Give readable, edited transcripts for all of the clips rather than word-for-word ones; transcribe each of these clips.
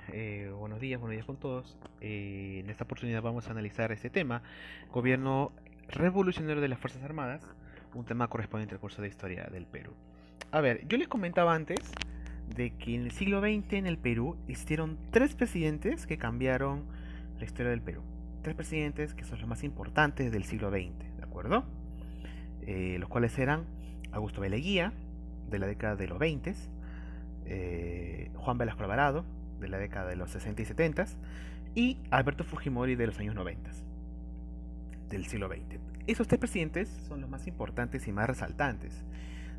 Buenos días con todos. En esta oportunidad vamos a analizar este tema, gobierno revolucionario de las Fuerzas Armadas, un tema correspondiente al curso de historia del Perú. A ver, yo les comentaba antes de que en el siglo XX en el Perú existieron tres presidentes que cambiaron la historia del Perú. Tres presidentes que son los más importantes del siglo XX, ¿de acuerdo? Los cuales eran Augusto B. Leguía, de la década de los 20, Juan Velasco Alvarado, de la década de los 60 y 70, y Alberto Fujimori de los años 90 del siglo XX. Esos tres presidentes son los más importantes y más resaltantes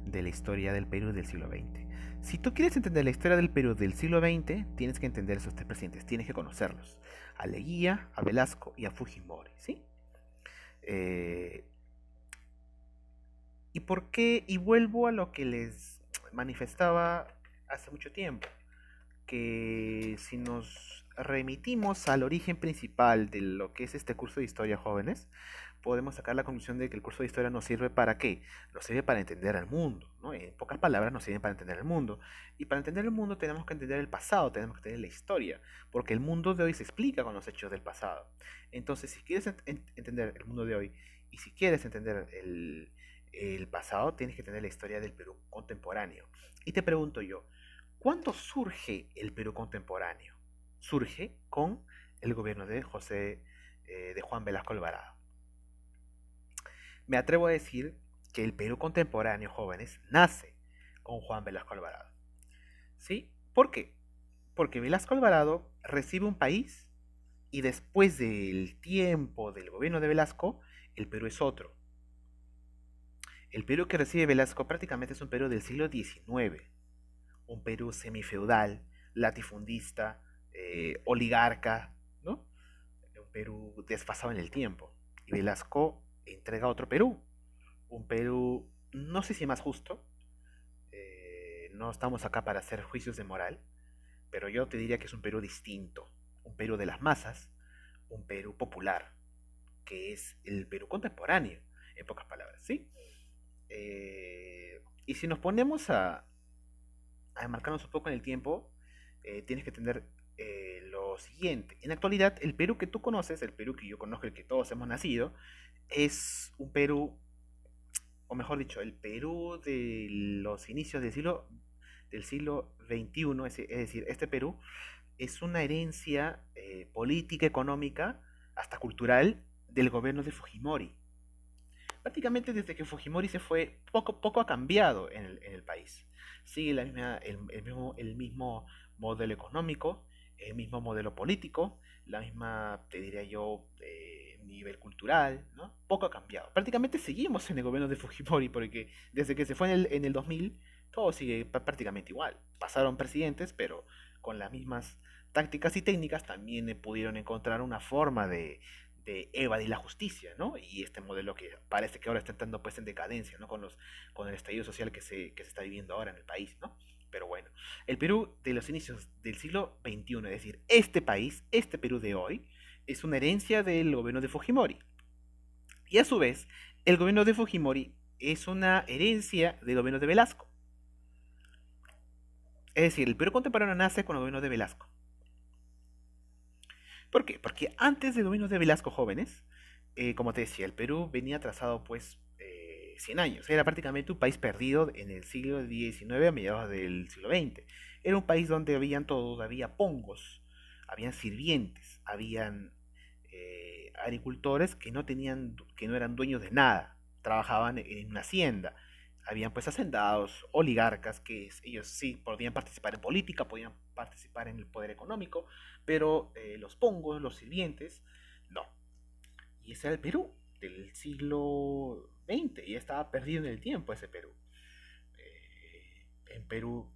de la historia del Perú del siglo XX. Si tú quieres entender la historia del Perú del siglo XX, tienes que entender esos tres presidentes, tienes que conocerlos. A Leguía, a Velasco y a Fujimori, ¿sí? Eh, ¿Y por qué? Y vuelvo a lo que les manifestaba hace mucho tiempo, que si nos remitimos al origen principal de lo que es este curso de historia, jóvenes, podemos sacar la conclusión de que el curso de historia nos sirve para qué? Nos sirve para entender al mundo, ¿no? En pocas palabras, nos sirve para entender el mundo. Y para entender el mundo tenemos que entender el pasado, tenemos que entender la historia, porque el mundo de hoy se explica con los hechos del pasado. Entonces, si quieres entender el mundo de hoy y si quieres entender el pasado, tienes que entender la historia del Perú contemporáneo. Y te pregunto yo, ¿cuándo surge el Perú contemporáneo? Surge con el gobierno de Juan Velasco Alvarado. Me atrevo a decir que el Perú contemporáneo, jóvenes, nace con Juan Velasco Alvarado. ¿Sí? ¿Por qué? Porque Velasco Alvarado recibe un país y después del tiempo del gobierno de Velasco, el Perú es otro. El Perú que recibe Velasco prácticamente es un Perú del siglo XIX, un Perú semifeudal, latifundista, oligarca, ¿no? Un Perú desfasado en el tiempo. Y Velasco entrega otro Perú, un Perú, no sé si más justo, no estamos acá para hacer juicios de moral, pero yo te diría que es un Perú distinto, un Perú de las masas, un Perú popular, que es el Perú contemporáneo, en pocas palabras, ¿sí? Y si nos ponemos a enmarcarnos un poco en el tiempo, tienes que entender lo siguiente. En la actualidad, el Perú que tú conoces, el Perú que yo conozco, el que todos hemos nacido, es un Perú, o mejor dicho, el Perú de los inicios del siglo XXI, es decir, este Perú es una herencia política, económica, hasta cultural del gobierno de Fujimori. Prácticamente desde que Fujimori se fue, poco ha cambiado en el país. Sigue el mismo modelo económico, el mismo modelo político, la misma, te diría yo, nivel cultural, ¿no? Poco ha cambiado. Prácticamente seguimos en el gobierno de Fujimori porque desde que se fue en el 2000, todo sigue prácticamente igual. Pasaron presidentes, pero con las mismas tácticas y técnicas también pudieron encontrar una forma de evadir la justicia, ¿no? Y este modelo que parece que ahora está entrando pues en decadencia, ¿no? Con el estallido social que se está viviendo ahora en el país, ¿no? Pero bueno, el Perú de los inicios del siglo XXI, es decir, este país, este Perú de hoy, es una herencia del gobierno de Fujimori. Y a su vez, el gobierno de Fujimori es una herencia del gobierno de Velasco. Es decir, el Perú contemporáneo nace con el gobierno de Velasco. ¿Por qué? Porque antes del gobierno de Velasco Jóvenes, como te decía, el Perú venía atrasado pues 100 años. Era prácticamente un país perdido en el siglo XIX a mediados del siglo XX. Era un país donde habían todos, había pongos, habían sirvientes, habían agricultores que no eran dueños de nada, trabajaban en una hacienda. Habían pues hacendados, oligarcas, ellos sí podían participar en política, podían participar en el poder económico, pero los pongos, los sirvientes, no. Y ese era el Perú del siglo XX, y estaba perdido en el tiempo ese Perú. En Perú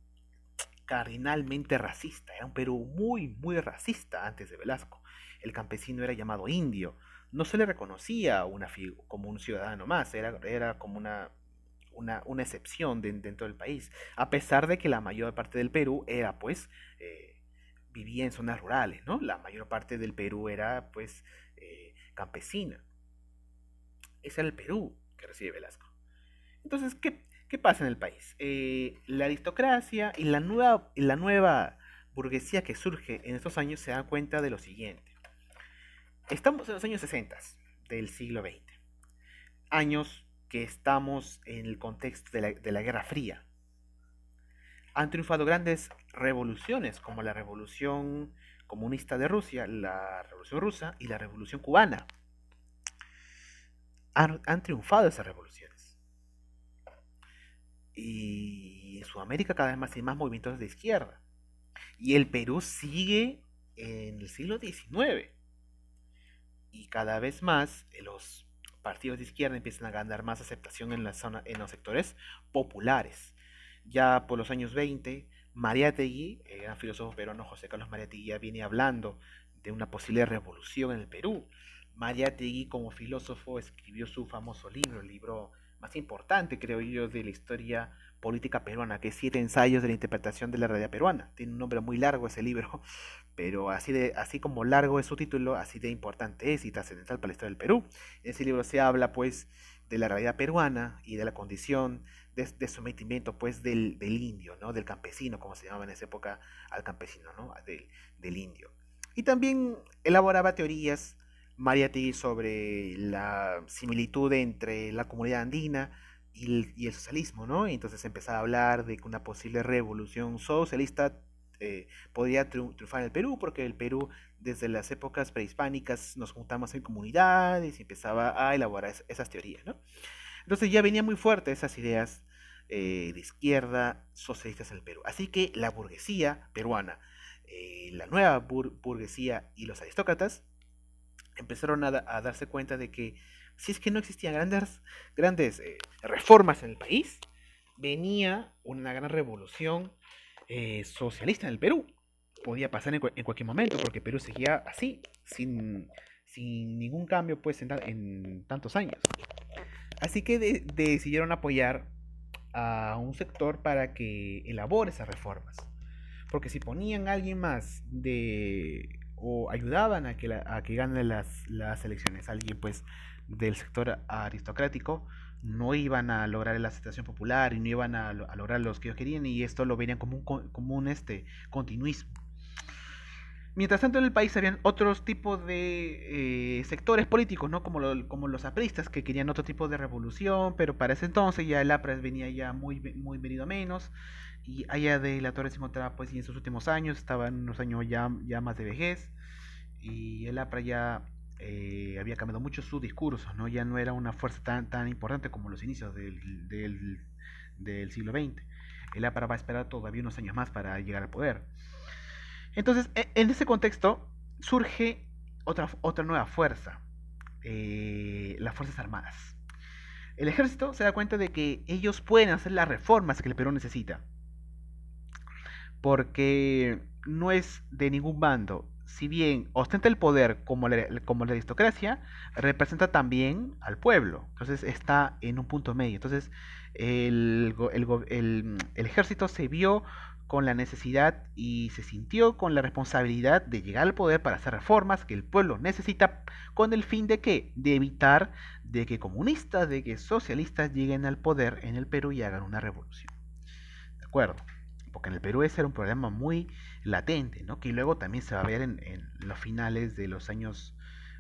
cardinalmente racista, era un Perú muy, muy racista antes de Velasco. El campesino era llamado indio, no se le reconocía como un ciudadano más, era como una excepción dentro del país, a pesar de que la mayor parte del Perú era pues vivía en zonas rurales, ¿no? La mayor parte del Perú era pues campesina. Ese era el Perú que recibe Velasco. Entonces, ¿qué pasa en el país? La aristocracia y la nueva burguesía que surge en estos años se da cuenta de lo siguiente. Estamos en los años 60 del siglo XX, años que estamos en el contexto de la Guerra Fría. Han triunfado grandes revoluciones como la Revolución Comunista de Rusia, la Revolución Rusa y la Revolución Cubana. Han triunfado esas revoluciones. Y en Sudamérica cada vez más hay más movimientos de izquierda. Y el Perú sigue en el siglo XIX. Y cada vez más los partidos de izquierda empiezan a ganar más aceptación en la zona, en los sectores populares. Ya por los años 20, Mariátegui, el gran filósofo peruano José Carlos Mariátegui, ya viene hablando de una posible revolución en el Perú. Mariátegui, como filósofo, escribió su famoso libro, el libro más importante, creo yo, de la historia política peruana, que es Siete ensayos de la interpretación de la realidad peruana. Tiene un nombre muy largo ese libro, pero así como largo es su título, así de importante es y trascendental para la historia del Perú. En ese libro se habla, pues, de la realidad peruana y de la condición de sometimiento, pues, del indio, ¿no? Del campesino, como se llamaba en esa época al campesino, ¿no? Del indio. Y también elaboraba teorías Mariátegui sobre la similitud entre la comunidad andina y el socialismo, ¿no? Y entonces empezaba a hablar de que una posible revolución socialista podría triunfar en el Perú, porque el Perú desde las épocas prehispánicas nos juntamos en comunidades y empezaba a elaborar esas teorías, ¿no? Entonces ya venía muy fuerte esas ideas de izquierda socialistas en el Perú. Así que la burguesía peruana, la nueva burguesía y los aristócratas empezaron a darse cuenta de que si es que no existían grandes reformas en el país, venía una gran revolución socialista en el Perú. Podía pasar en cualquier momento, porque Perú seguía así, sin ningún cambio pues en tantos años. Así que decidieron apoyar a un sector para que elabore esas reformas. Porque si ponían a alguien más o ayudaban a que gane las elecciones, alguien pues del sector aristocrático, no iban a lograr la aceptación popular y no iban a lograr los que ellos querían, y esto lo verían como un continuismo. Mientras tanto en el país habían otros tipos de sectores políticos, ¿no? Como los apristas, que querían otro tipo de revolución, pero para ese entonces ya el APRA venía ya muy venido a menos, y allá de la Torre se encontraba pues y en sus últimos años, estaba en unos años ya más de vejez, y el APRA ya había cambiado mucho su discurso, ¿no? Ya no era una fuerza tan importante como los inicios del siglo XX. El APRA va a esperar todavía unos años más para llegar al poder. Entonces, en ese contexto surge otra nueva fuerza, las Fuerzas Armadas. El ejército se da cuenta de que ellos pueden hacer las reformas que el Perú necesita, porque no es de ningún bando. Si bien ostenta el poder como la aristocracia, representa también al pueblo. Entonces está en un punto medio. Entonces el ejército se vio con la necesidad y se sintió con la responsabilidad de llegar al poder para hacer reformas que el pueblo necesita, con el fin de que de evitar de que comunistas, de que socialistas lleguen al poder en el Perú y hagan una revolución. ¿De acuerdo? Porque en el Perú ese era un problema muy latente, ¿no? Que luego también se va a ver en los finales de los años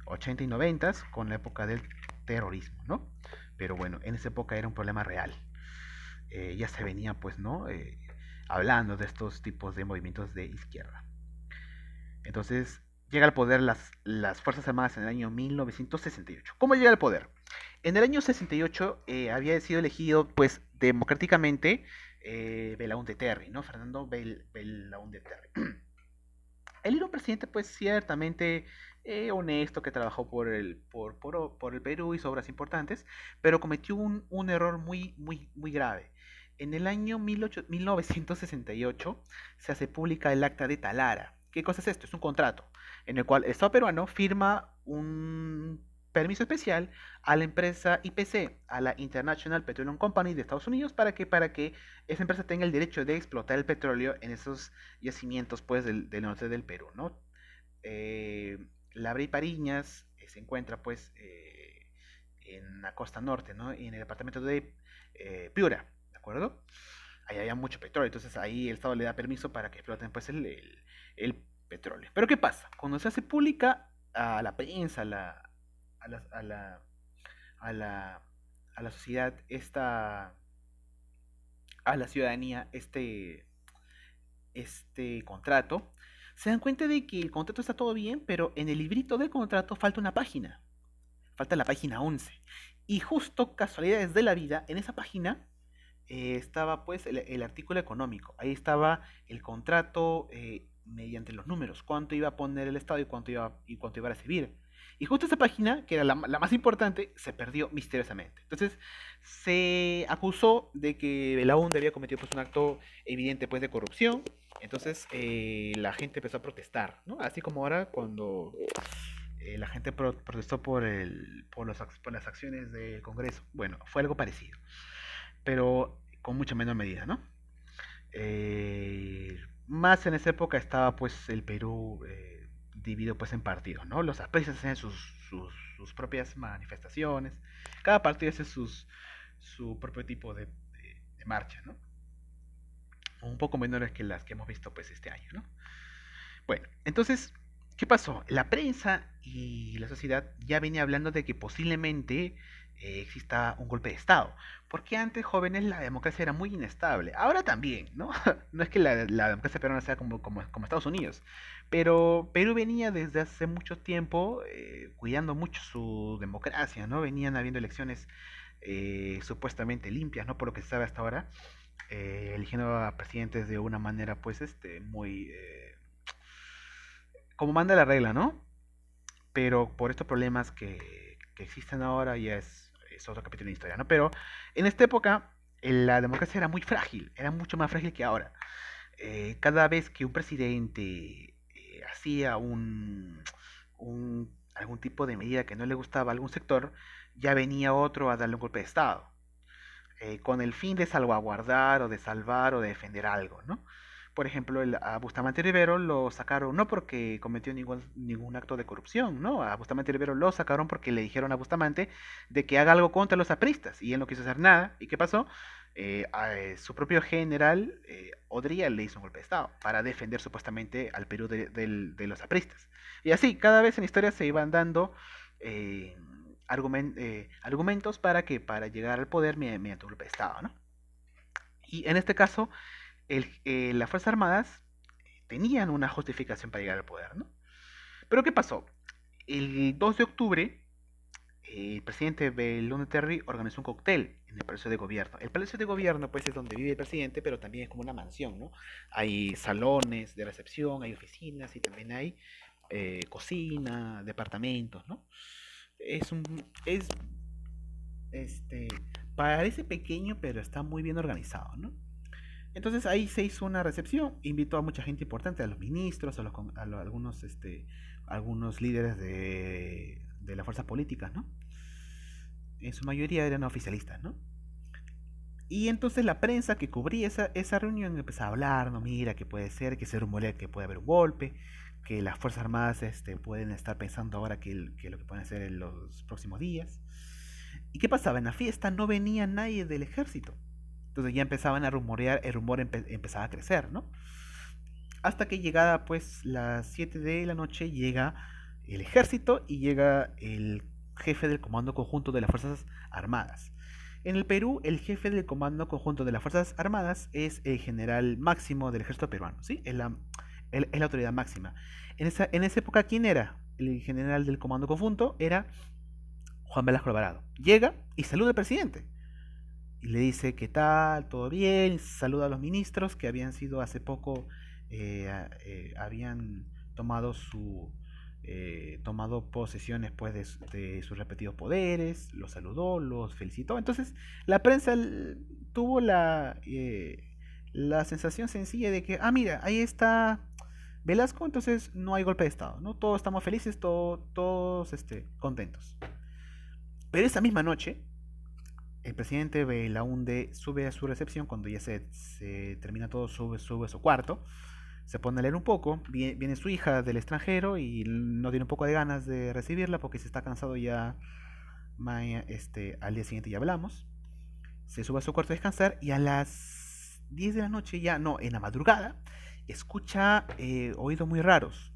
80 y 90 con la época del terrorismo, ¿no? Pero bueno, en esa época era un problema real. Ya se venía, pues, ¿no? Hablando de estos tipos de movimientos de izquierda. Entonces, llega al poder las Fuerzas Armadas en el año 1968. ¿Cómo llega al poder? En el año 68 había sido elegido, pues, democráticamente Belaúnde Terry, ¿no? Fernando Belaúnde Terry. Él era un presidente, pues, ciertamente honesto, que trabajó por el Perú, hizo obras importantes, pero cometió un error muy grave. En el año 1968 se hace pública el Acta de Talara. ¿Qué cosa es esto? Es un contrato en el cual el Estado peruano firma un permiso especial a la empresa IPC, a la International Petroleum Company de Estados Unidos, para que esa empresa tenga el derecho de explotar el petróleo en esos yacimientos, pues, del norte del Perú, ¿no? Eh, Labra y Pariñas se encuentra, pues, en la costa norte, ¿no? Y en el departamento de Piura, ¿de acuerdo? ahí había mucho petróleo, entonces ahí el Estado le da permiso para que exploten pues el petróleo. Pero ¿qué pasa? Cuando se hace pública a la prensa, a la, a la, a la, a la sociedad, a la ciudadanía, este contrato, se dan cuenta de que el contrato está todo bien, pero en el librito del contrato falta una página, falta la página 11. Y justo casualidades de la vida, en esa página estaba pues el artículo económico. Ahí estaba el contrato mediante los números, cuánto iba a poner el Estado y cuánto iba a recibir. Y justo esa página, que era la más importante, se perdió misteriosamente. Entonces se acusó de que Belaúnde había cometido pues un acto evidente pues de corrupción. Entonces la gente empezó a protestar, ¿no? Así como ahora cuando la gente protestó por las acciones del Congreso. Bueno, fue algo parecido, pero con mucha menor medida, ¿no? Más en esa época estaba pues el Perú dividido pues en partidos, ¿no? Los apristas hacían sus propias manifestaciones, cada partido hace su propio tipo de marcha, ¿no? Un poco menores que las que hemos visto pues este año, ¿no? Bueno, entonces, ¿qué pasó? La prensa y la sociedad ya venía hablando de que posiblemente exista un golpe de Estado. Porque antes, jóvenes, la democracia era muy inestable. Ahora también, ¿no? No es que la democracia peruana sea como Estados Unidos. Pero Perú venía desde hace mucho tiempo cuidando mucho su democracia, ¿no? Venían habiendo elecciones supuestamente limpias, ¿no? Por lo que se sabe hasta ahora. Eligiendo a presidentes de una manera, pues, muy como manda la regla, ¿no? Pero por estos problemas que existen ahora ya es otro capítulo de la historia, ¿no? Pero en esta época la democracia era muy frágil, era mucho más frágil que ahora. Cada vez que un presidente hacía algún tipo de medida que no le gustaba a algún sector, ya venía otro a darle un golpe de Estado, con el fin de salvaguardar o de salvar o de defender algo, ¿no? Por ejemplo, a Bustamante Rivero lo sacaron no porque cometió ningún acto de corrupción, ¿no? A Bustamante Rivero lo sacaron porque le dijeron a Bustamante de que haga algo contra los apristas y él no quiso hacer nada. ¿Y qué pasó? Su propio general, Odría, le hizo un golpe de Estado para defender supuestamente al Perú de los apristas. Y así, cada vez en la historia se iban dando eh, argumentos para llegar al poder mediante un golpe de Estado, ¿no? Y en este caso, las Fuerzas Armadas tenían una justificación para llegar al poder, ¿no? Pero ¿qué pasó? El 2 de octubre, el presidente Belaúnde Terry organizó un cóctel en el Palacio de Gobierno. El Palacio de Gobierno, pues, es donde vive el presidente, pero también es como una mansión, ¿no? Hay salones de recepción, hay oficinas y también hay cocina, departamentos, ¿no? Es un, es, este, parece pequeño, pero está muy bien organizado, ¿no? Entonces ahí se hizo una recepción, invitó a mucha gente importante, a los ministros, algunos, algunos líderes de las fuerzas políticas, ¿no? En su mayoría eran oficialistas, ¿no? Y entonces la prensa que cubría esa reunión empezó a hablar, no, mira, que puede ser, que se rumorea que puede haber un golpe, que las Fuerzas Armadas pueden estar pensando ahora que lo que pueden hacer en los próximos días. ¿Y qué pasaba? En la fiesta no venía nadie del ejército. Entonces ya empezaban a rumorear, el rumor empezaba a crecer, ¿no? Hasta que llegada pues las 7 de la noche llega el ejército y llega el jefe del Comando Conjunto de las Fuerzas Armadas. En el Perú, el jefe del Comando Conjunto de las Fuerzas Armadas es el general máximo del ejército peruano, ¿sí? Es la autoridad máxima. En esa época, ¿quién era? El general del Comando Conjunto era Juan Velasco Alvarado. Llega y saluda al presidente. Y le dice, ¿qué tal? ¿Todo bien? Saluda a los ministros que habían sido hace poco, habían tomado posesiones pues de sus respectivos poderes, los saludó, los felicitó. Entonces la prensa tuvo la sensación sencilla de que, mira, ahí está Velasco, entonces no hay golpe de Estado, ¿no? Todos estamos felices, todos contentos. Pero esa misma noche, el presidente Belaúnde sube a su recepción cuando ya se termina todo, sube a su cuarto, se pone a leer un poco, viene su hija del extranjero y no tiene un poco de ganas de recibirla porque se está cansado ya, al día siguiente ya hablamos, se sube a su cuarto a descansar y a las 10 de la noche ya, no, en la madrugada, escucha oídos muy raros,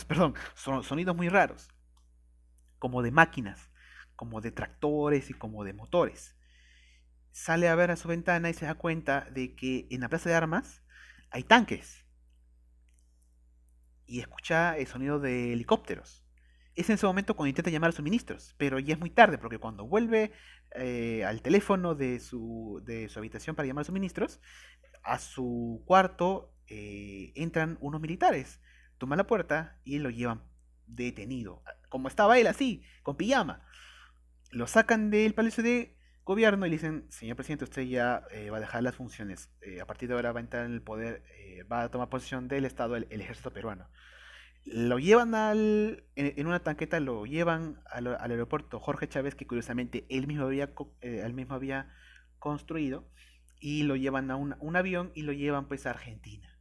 perdón, sonidos muy raros, como de máquinas, como de tractores y como de motores. Sale a ver a su ventana y se da cuenta de que en la plaza de armas hay tanques y escucha el sonido de helicópteros. Es en ese momento cuando intenta llamar a suministros, pero ya es muy tarde porque cuando vuelve al teléfono de su habitación para llamar a suministros, a su cuarto entran unos militares, toman la puerta y lo llevan detenido. Como estaba él así, con pijama. Lo sacan del Palacio de Gobierno y le dicen, señor presidente, usted ya va a dejar las funciones. A partir de ahora va a entrar en el poder, va a tomar posesión del Estado, el ejército peruano. Lo llevan en una tanqueta, lo llevan al aeropuerto Jorge Chávez, que curiosamente él mismo había construido, y lo llevan a un avión y lo llevan pues a Argentina.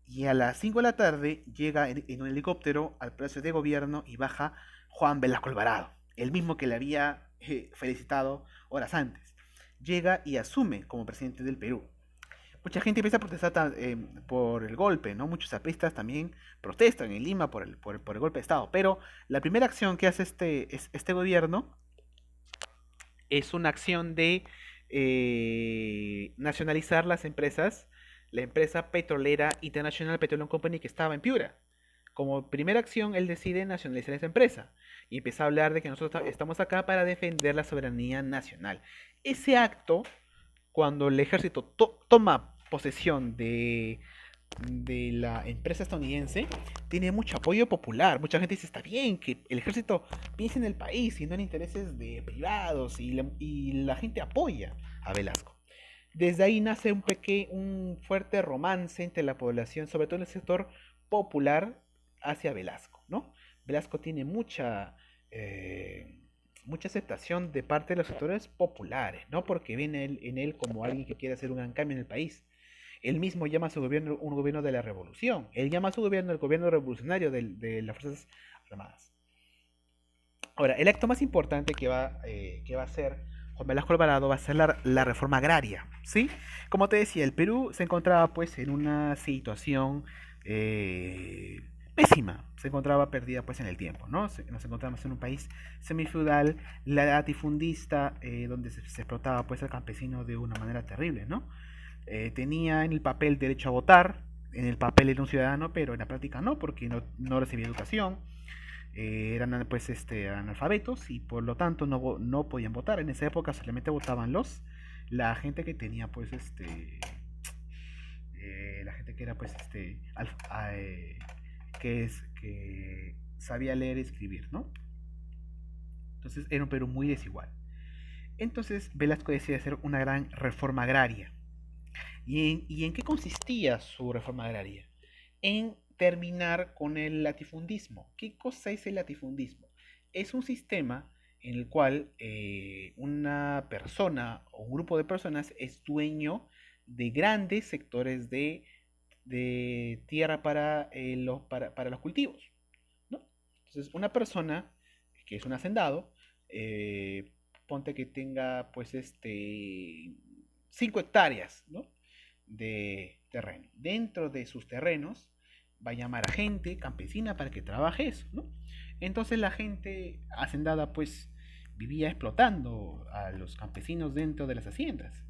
Y a las 5 de la tarde llega en un helicóptero al Palacio de Gobierno y baja Juan Velasco Alvarado, el mismo que le había felicitado horas antes. Llega y asume como presidente del Perú. Mucha gente empieza a protestar por el golpe, ¿no? Muchos apristas también protestan en Lima por el golpe de Estado. Pero la primera acción que hace este gobierno es una acción de nacionalizar las empresas, la empresa petrolera International Petroleum Company que estaba en Piura. Como primera acción, él decide nacionalizar esa empresa y empieza a hablar de que nosotros estamos acá para defender la soberanía nacional. Ese acto, cuando el ejército toma posesión de la empresa estadounidense, tiene mucho apoyo popular. Mucha gente dice, está bien que el ejército piense en el país y no en intereses de privados, y la gente apoya a Velasco. Desde ahí nace un fuerte romance entre la población, sobre todo en el sector popular, hacia Velasco, ¿no? Velasco tiene mucha aceptación de parte de los sectores populares, ¿no? Porque ven en él como alguien que quiere hacer un gran cambio en el país. Él mismo llama a su gobierno un gobierno de la revolución. Él llama a su gobierno el gobierno revolucionario de las Fuerzas Armadas. Ahora, el acto más importante que va a hacer Juan Velasco Alvarado va a ser la reforma agraria, ¿sí? Como te decía, el Perú se encontraba pues en una situación eh, pésima, se encontraba perdida pues en el tiempo, ¿no? Nos encontramos en un país semifeudal, latifundista, donde se explotaba pues al campesino de una manera terrible, ¿no? Tenía en el papel derecho a votar, en el papel era un ciudadano, pero en la práctica no, porque no recibía educación, eran pues analfabetos y por lo tanto no podían votar. En esa época solamente votaban la gente que tenía pues la gente que era pues que sabía leer y escribir, ¿no? Entonces era un Perú muy desigual. Entonces Velasco decide hacer una gran reforma agraria. ¿Y en qué consistía su reforma agraria? En terminar con el latifundismo. ¿Qué cosa es el latifundismo? Es un sistema en el cual una persona o un grupo de personas es dueño de grandes sectores de tierra para los cultivos, ¿no? Entonces, una persona que es un hacendado, ponte que tenga pues 5 hectáreas, ¿no? De terreno. Dentro de sus terrenos va a llamar a gente campesina para que trabaje eso, ¿no? Entonces la gente hacendada pues vivía explotando a los campesinos dentro de las haciendas.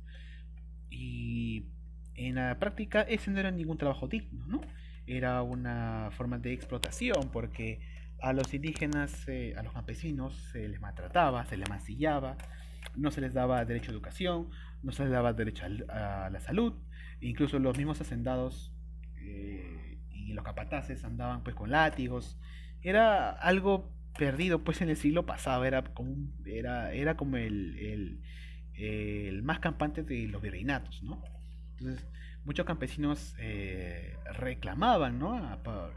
Y en la práctica ese no era ningún trabajo digno, ¿no? Era una forma de explotación porque a los indígenas, a los campesinos se les maltrataba, se les mancillaba, no se les daba derecho a educación, no se les daba derecho a la salud, incluso los mismos hacendados y los capataces andaban pues con látigos. Era algo perdido pues en el siglo pasado, era como el más campante de los virreinatos, ¿no? Entonces muchos campesinos reclamaban, ¿no?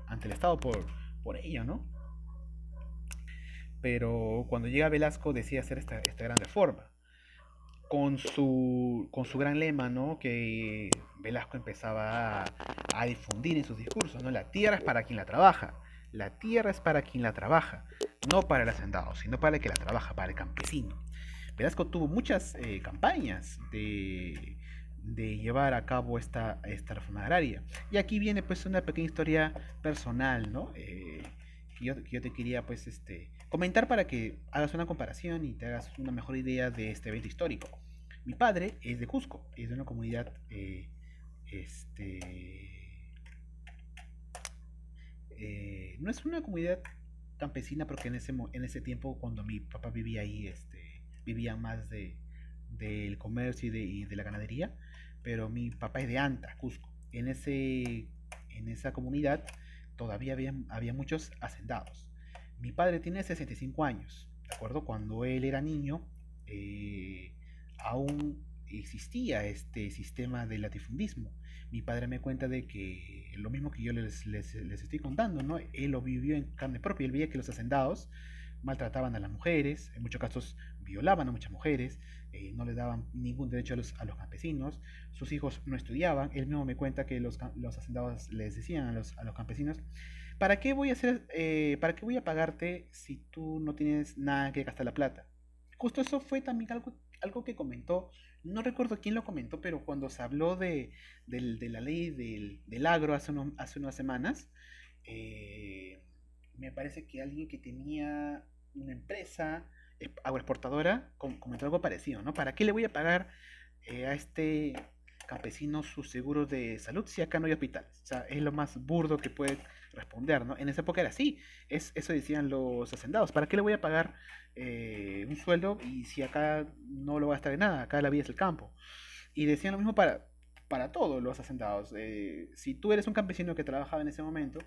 Ante el Estado por ello, ¿no? Pero cuando llega Velasco decide hacer esta gran reforma con su gran lema, ¿no? Que Velasco empezaba a difundir en sus discursos, ¿no? La tierra es para quien la trabaja, la tierra es para quien la trabaja, no para el hacendado, sino para el que la trabaja, para el campesino. Velasco tuvo muchas campañas de llevar a cabo esta reforma agraria. Y aquí viene pues una pequeña historia personal, ¿no? Que yo te quería pues comentar para que hagas una comparación y te hagas una mejor idea de este evento histórico. Mi padre es de Cusco, es de una comunidad este, no es una comunidad campesina porque en ese tiempo cuando mi papá vivía ahí, vivía más del comercio y de la ganadería, pero mi papá es de Anta, Cusco. En esa comunidad todavía había muchos hacendados. Mi padre tiene 65 años, ¿de acuerdo? Cuando él era niño, eh, aún existía este sistema de latifundismo. Mi padre me cuenta de que lo mismo que yo les estoy contando, ¿no? Él lo vivió en carne propia, él veía que los hacendados maltrataban a las mujeres, en muchos casos violaban a muchas mujeres, no les daban ningún derecho a los campesinos, sus hijos no estudiaban, él mismo me cuenta que los hacendados les decían a los campesinos, ¿para qué voy a pagarte si tú no tienes nada que gastar la plata? Justo eso fue también algo que comentó, no recuerdo quién lo comentó, pero cuando se habló de la ley del agro hace unas semanas, eh, me parece que alguien que tenía una empresa agroexportadora comentó algo parecido, ¿no? ¿Para qué le voy a pagar a este campesino su seguro de salud si acá no hay hospitales? O sea, es lo más burdo que puede responder, ¿no? En esa época era así, eso decían los hacendados, ¿para qué le voy a pagar un sueldo y si acá no lo va a estar de nada? Acá la vida es el campo. Y decían lo mismo para todos los hacendados. Si tú eres un campesino que trabajaba en ese momento,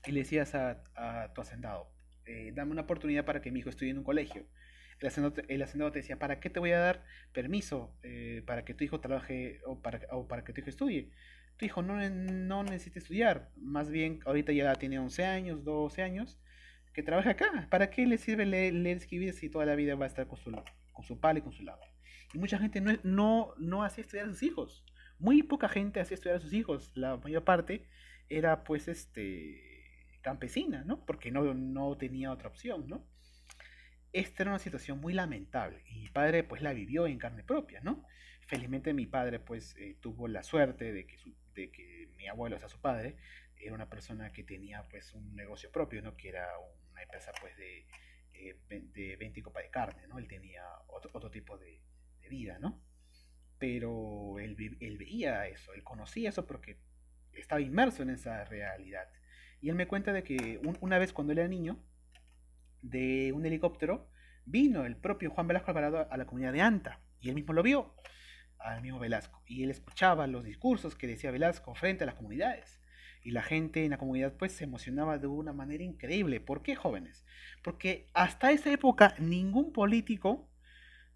y le decías a tu hacendado, dame una oportunidad para que mi hijo estudie en un colegio. El hacendado te decía, ¿para qué te voy a dar permiso para que tu hijo trabaje o para que tu hijo estudie? Tu hijo no necesita estudiar, más bien ahorita ya tiene 11 años, 12 años, que trabaja acá. ¿Para qué le sirve leer, escribir si toda la vida va a estar con su palo y con su lado? Y mucha gente no hacía estudiar a sus hijos. Muy poca gente hacía estudiar a sus hijos. La mayor parte era pues campesina, ¿no? Porque no tenía otra opción, ¿no? Esta era una situación muy lamentable y mi padre pues la vivió en carne propia, ¿no? Felizmente mi padre pues tuvo la suerte de que mi abuelo, o sea, su padre, era una persona que tenía pues un negocio propio, ¿no? Que era una empresa pues de venta y copa de carne, ¿no? Él tenía otro tipo de vida, ¿no? Pero él veía eso, él conocía eso porque estaba inmerso en esa realidad. Y él me cuenta de que una vez cuando él era niño, de un helicóptero, vino el propio Juan Velasco Alvarado a la comunidad de Anta, y él mismo lo vio, al mismo Velasco, y él escuchaba los discursos que decía Velasco frente a las comunidades. Y la gente en la comunidad pues se emocionaba de una manera increíble. ¿Por qué, jóvenes? Porque hasta esa época ningún político,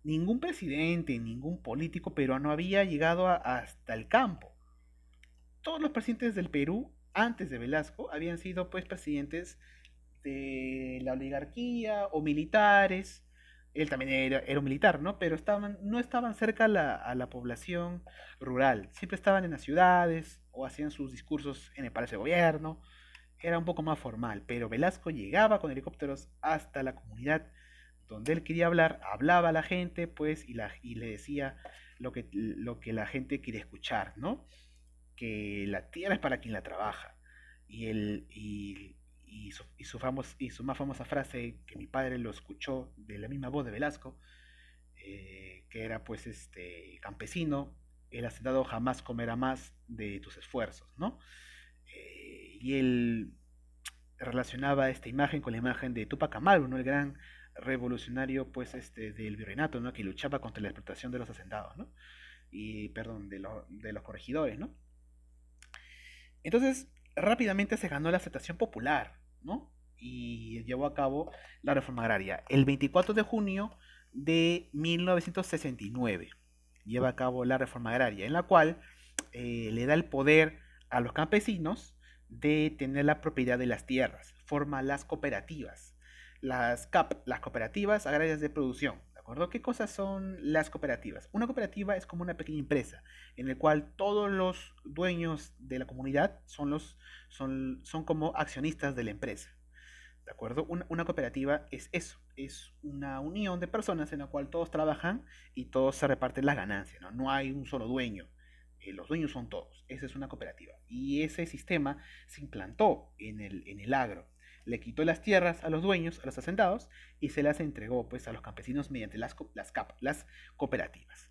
ningún presidente, ningún político peruano había llegado hasta el campo. Todos los presidentes del Perú, antes de Velasco, habían sido pues presidentes de la oligarquía o militares. Él también era un militar, ¿no? Pero no estaban cerca a la población rural. Siempre estaban en las ciudades o hacían sus discursos en el Palacio de Gobierno. Era un poco más formal, pero Velasco llegaba con helicópteros hasta la comunidad donde él quería hablar, hablaba a la gente, pues, y le decía lo que la gente quería escuchar, ¿no? Que la tierra es para quien la trabaja. Y su más famosa frase, que mi padre lo escuchó de la misma voz de Velasco, que era pues campesino, el hacendado jamás comerá más de tus esfuerzos, ¿no? Y él relacionaba esta imagen con la imagen de Tupac Amaru, ¿no? El gran revolucionario pues del virreinato, ¿no? Que luchaba contra la explotación de los hacendados, ¿no? Y perdón, de los corregidores, ¿no? Entonces, rápidamente se ganó la aceptación popular, ¿no? Y llevó a cabo la reforma agraria. El 24 de junio de 1969 lleva a cabo la reforma agraria, en la cual le da el poder a los campesinos de tener la propiedad de las tierras, forma las cooperativas, las CAP, las cooperativas agrarias de producción. ¿De acuerdo? ¿Qué cosas son las cooperativas? Una cooperativa es como una pequeña empresa en la cual todos los dueños de la comunidad son como accionistas de la empresa. ¿De acuerdo? Una cooperativa es eso, es una unión de personas en la cual todos trabajan y todos se reparten las ganancias, ¿no? No hay un solo dueño, los dueños son todos, esa es una cooperativa. Y ese sistema se implantó en el agro. Le quitó las tierras a los dueños, a los asentados, y se las entregó pues a los campesinos mediante las cooperativas.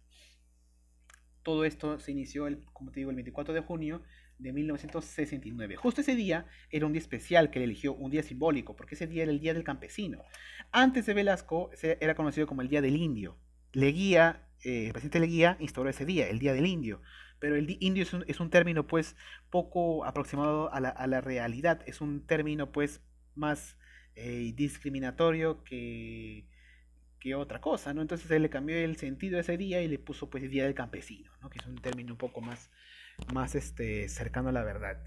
Todo esto se inició, como te digo, el 24 de junio de 1969. Justo ese día era un día especial que él eligió, un día simbólico, porque ese día era el Día del Campesino. Antes de Velasco era conocido como el Día del Indio. El presidente Leguía instauró ese día, el Día del Indio. Pero el indio es un término pues poco aproximado a la realidad. Es un término pues más discriminatorio que otra cosa, ¿no? Entonces él le cambió el sentido de ese día y le puso pues el Día del Campesino, ¿no? Que es un término un poco más cercano a la verdad.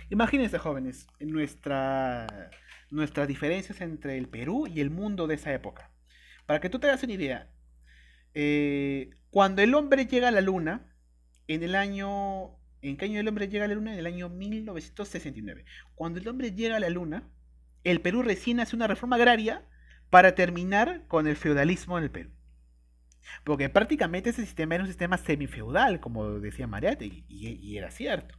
Imagínense, jóvenes, nuestras diferencias entre el Perú y el mundo de esa época. Para que tú te hagas una idea, cuando el hombre llega a la luna, ¿en qué año el hombre llega a la luna? En el año 1969. Cuando el hombre llega a la luna, el Perú recién hace una reforma agraria para terminar con el feudalismo en el Perú. Porque prácticamente ese sistema era un sistema semifeudal, como decía Mariátegui, y era cierto.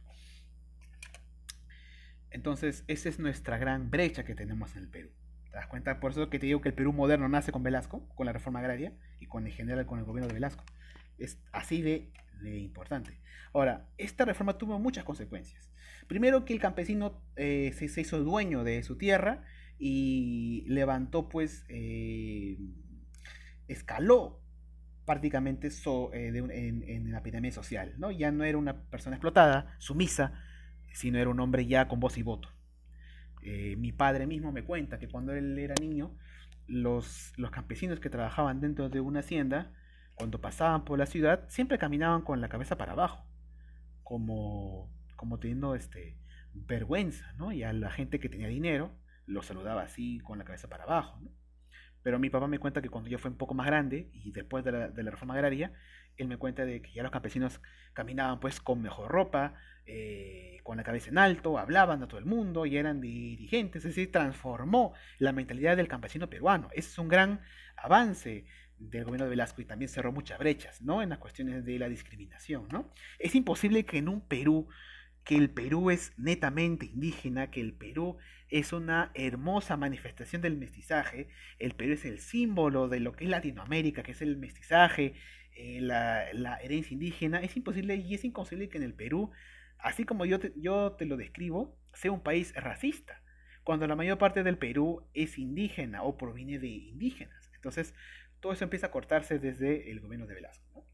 Entonces, esa es nuestra gran brecha que tenemos en el Perú. ¿Te das cuenta? Por eso que te digo que el Perú moderno nace con Velasco, con la reforma agraria, y en general con el gobierno de Velasco. Es así de importante. Ahora, esta reforma tuvo muchas consecuencias. Primero que el campesino se hizo dueño de su tierra y levantó, pues, escaló prácticamente en la pirámide social, ¿no? Ya no era una persona explotada, sumisa, sino era un hombre ya con voz y voto. Mi padre mismo me cuenta que cuando él era niño, los campesinos que trabajaban dentro de una hacienda, cuando pasaban por la ciudad, siempre caminaban con la cabeza para abajo, como teniendo vergüenza, ¿no? Y a la gente que tenía dinero, lo saludaba así, con la cabeza para abajo, ¿no? Pero mi papá me cuenta que cuando yo fue un poco más grande y después de la reforma agraria, él me cuenta de que ya los campesinos caminaban pues con mejor ropa, con la cabeza en alto, hablaban a todo el mundo y eran dirigentes, es decir, transformó la mentalidad del campesino peruano. Ese es un gran avance del gobierno de Velasco y también cerró muchas brechas, ¿no? En las cuestiones de la discriminación, ¿no? Es imposible que en un Perú que el Perú es netamente indígena, que el Perú es una hermosa manifestación del mestizaje, el Perú es el símbolo de lo que es Latinoamérica, que es el mestizaje, la herencia indígena, es imposible y es inconcebible que en el Perú, así como yo te lo describo, sea un país racista, cuando la mayor parte del Perú es indígena o proviene de indígenas. Entonces, todo eso empieza a cortarse desde el gobierno de Velasco, ¿no?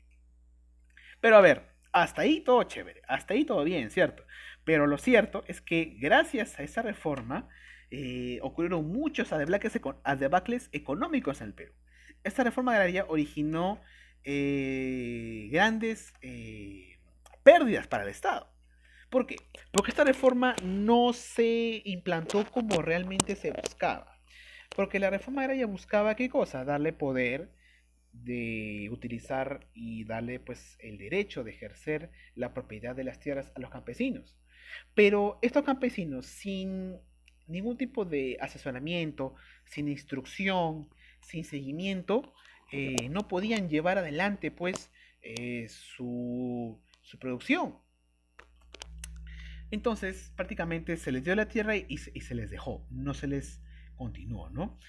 Pero a ver, hasta ahí todo chévere, hasta ahí todo bien, ¿cierto? Pero lo cierto es que gracias a esa reforma ocurrieron muchos adebacles económicos en el Perú. Esta reforma agraria originó grandes pérdidas para el Estado. ¿Por qué? Porque esta reforma no se implantó como realmente se buscaba. Porque la reforma agraria buscaba ¿qué cosa? Darle poder de utilizar y darle pues el derecho de ejercer la propiedad de las tierras a los campesinos. Pero estos campesinos sin ningún tipo de asesoramiento, sin instrucción, sin seguimiento, no podían llevar adelante pues su producción. Entonces prácticamente se les dio la tierra y se les dejó, no se les continuó, ¿no?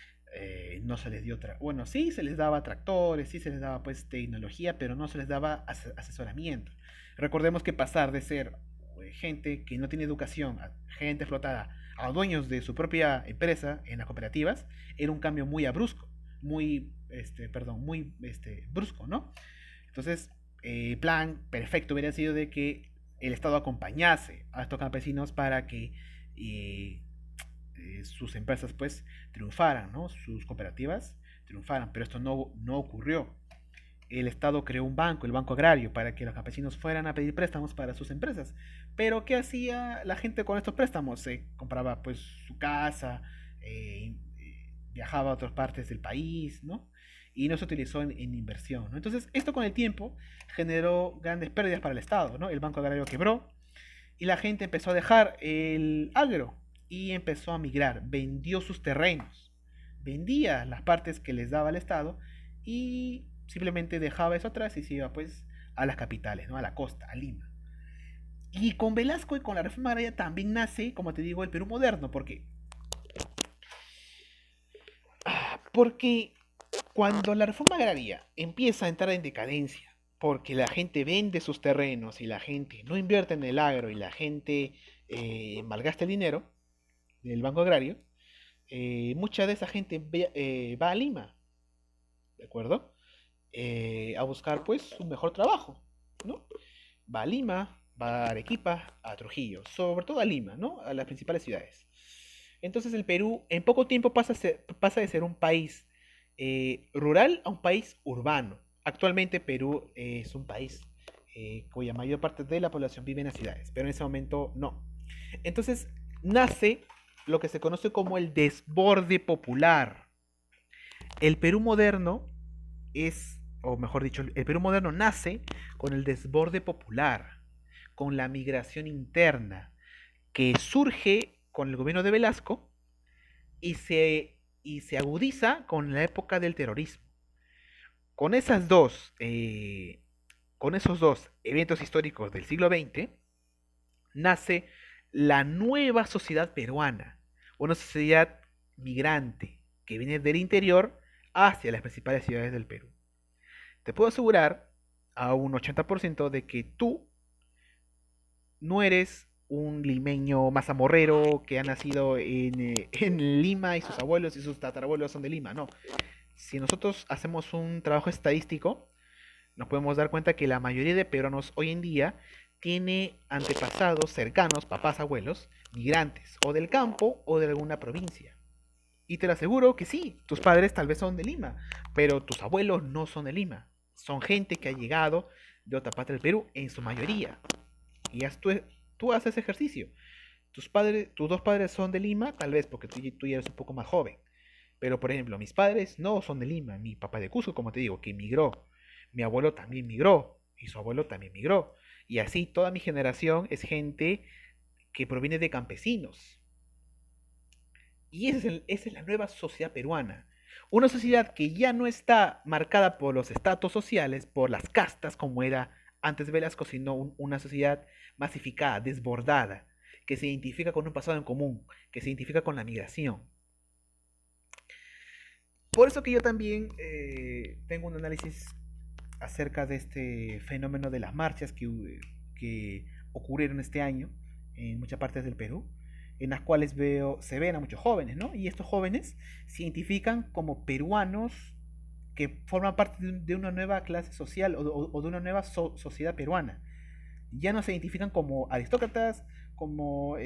No se les dio bueno, sí se les daba tractores, sí se les daba pues tecnología, pero no se les daba asesoramiento. Recordemos que pasar de ser gente que no tiene educación, a gente explotada, a dueños de su propia empresa en las cooperativas, era un cambio muy abrupto, muy brusco, ¿no? Entonces, el plan perfecto hubiera sido de que el Estado acompañase a estos campesinos para que eh, sus empresas pues triunfaran, ¿no? Sus cooperativas triunfaran, pero esto no ocurrió. El Estado creó un banco, el Banco Agrario, para que los campesinos fueran a pedir préstamos para sus empresas. Pero ¿qué hacía la gente con estos préstamos? Se compraba pues su casa, viajaba a otras partes del país, ¿no? Y no se utilizó en inversión, ¿no? Entonces, esto con el tiempo generó grandes pérdidas para el Estado, ¿no? El Banco Agrario quebró y la gente empezó a dejar el agro y empezó a migrar, vendió sus terrenos, vendía las partes que les daba el Estado y simplemente dejaba eso atrás y se iba pues a las capitales, ¿no? A la costa, a Lima. Y con Velasco y con la reforma agraria también nace, como te digo, el Perú moderno. Porque cuando la reforma agraria empieza a entrar en decadencia, porque la gente vende sus terrenos y la gente no invierte en el agro y la gente malgasta el dinero del Banco Agrario, mucha de esa gente va a Lima, ¿de acuerdo? A buscar pues un mejor trabajo, ¿no? Va a Lima, va a Arequipa, a Trujillo, sobre todo a Lima, ¿no? A las principales ciudades. Entonces el Perú en poco tiempo pasa de ser un país rural a un país urbano. Actualmente Perú es un país cuya mayor parte de la población vive en las ciudades, pero en ese momento no. Entonces nace lo que se conoce como el desborde popular. El Perú moderno o mejor dicho, el Perú moderno nace con el desborde popular, con la migración interna, que surge con el gobierno de Velasco y se agudiza con la época del terrorismo. Con, esas dos, con esos dos eventos históricos del siglo XX, nace la nueva sociedad peruana, una sociedad migrante que viene del interior hacia las principales ciudades del Perú. Te puedo asegurar a un 80% de que tú no eres un limeño mazamorrero que ha nacido en Lima y sus abuelos y sus tatarabuelos son de Lima, no. Si nosotros hacemos un trabajo estadístico, nos podemos dar cuenta que la mayoría de peruanos hoy en día tiene antepasados cercanos, papás, abuelos, migrantes, o del campo o de alguna provincia. Y te lo aseguro que sí, tus padres tal vez son de Lima, pero tus abuelos no son de Lima. Son gente que ha llegado de otra parte del Perú en su mayoría. Y tú haces ejercicio. Tus dos padres son de Lima, tal vez porque tú ya eres un poco más joven. Pero, por ejemplo, mis padres no son de Lima. Mi papá de Cusco, como te digo, que migró. Mi abuelo también migró. Y su abuelo también migró. Y así toda mi generación es gente que proviene de campesinos. Y esa es la nueva sociedad peruana. Una sociedad que ya no está marcada por los estratos sociales, por las castas como era antes de Velasco, sino una sociedad masificada, desbordada, que se identifica con un pasado en común, que se identifica con la migración. Por eso que yo también tengo un análisis acerca de este fenómeno de las marchas que ocurrieron este año en muchas partes del Perú, en las cuales se ven a muchos jóvenes, ¿no? Y estos jóvenes se identifican como peruanos que forman parte de una nueva clase social o de una nueva sociedad peruana. Ya no se identifican como aristócratas, como